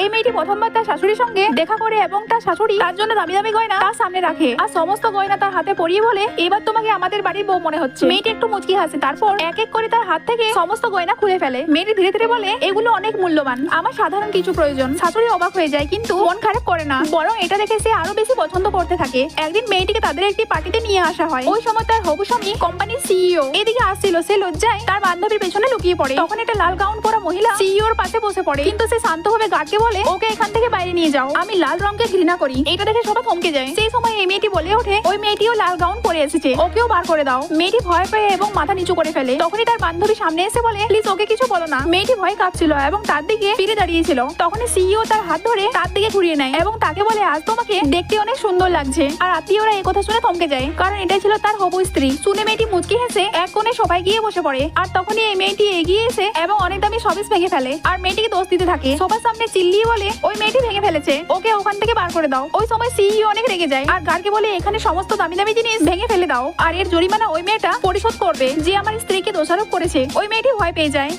এই মেয়েটি প্রথমবার তার শাশুড়ির সঙ্গে দেখা করে এবং তার শাশুড়ি তার জন্য দামি দামি গয়না তার সামনে রাখে আর সমস্ত গয়না তার হাতে পরিয়ে বলে, এবার তোমাকে আমাদের বাড়ির বউ মনে হচ্ছে। মেয়েটি একটু মুচকি হাসে, তারপর এক এক করে তার হাত থেকে সমস্ত গয়না খুলে ফেলে। মেয়েটি ধীরে ধীরে বলে, এগুলো অনেক মূল্যবান, আমার সাধারণ কিছু প্রয়োজন। শাশুড়ি অবাক হয়ে যায় কিন্তু মন খারাপ করে না, বরং এটা দেখে সে আরো বেশি পছন্দ করতে থাকে। একদিন মেয়েটিকে তাদের একটি পার্টিতে নিয়ে আসা হয়। ওই সময় তার হবু স্বামী কোম্পানির সিইও এদিকে আসছিল। সে লজ্জায় তার বান্ধবীর পেছনে লুকিয়ে পড়ে। তখন একটা লাল গাউন পরা মহিলা সিইওর পাশে বসে পড়ে, কিন্তু সে শান্তভাবে গার্ডকে বলে, ওকে এখান থেকে বাইরে নিয়ে যাও, আমি লাল রঙকে ঘৃণা করি। এটা দেখে সবাই থমকে যায়। সেই সময় এই মেয়েটি বলে ওঠে, ওই মেয়েটিও লাল গাউন পরে এসেছে, ওকেও বার করে দাও। মেয়েটি ভয় পেয়ে এবং মাথা নিচু করে ফেলে। তখনই তার বান্ধবী সামনে এসে বলে, প্লিজ ওকে কিছু বলো না। মেয়েটি ভয় কাঁপছিল এবং তার দিকে ফিরে দাঁড়িয়েছিল। তখনই সিইও তার হাত ধরে তার দিকে ঘুরিয়ে নেয় এবং তাকে বলে, আজ তোমাকে দেখতে অনেক সুন্দর লাগছে। আর আত্মীয়রা এই কথা শুনে থমকে যায়, কারণ এটাই ছিল তার হবু স্ত্রী। শুনে মেয়েটি মুচকি হেসে এক কোণে সবাই গিয়ে বসে পড়ে। আর তখনই এই মেয়েটি এগিয়ে এসে এবং অনেক দামি শপিস ভেঙে ফেলে আর মেয়েটিকে দোষ দিতে থাকে। সবার সামনে চিল্লিয়ে বলে, ওই মেয়েটি ভেঙে ফেলেছে, ওকে ওখান থেকে বার করে দাও। ওই সময় সিইও অনেক রেগে যায় আর গার্ডকে বলে, এখানে সমস্ত দামি দামি জিনিস ভেঙে ফেলে দাও, আর এর জরিমানা ওই মেয়েটা পরিশোধ করবে যে আমার স্ত্রীকে দোষারোপ করেছে। ওই মেয়েটি ভয় পেয়ে যায়।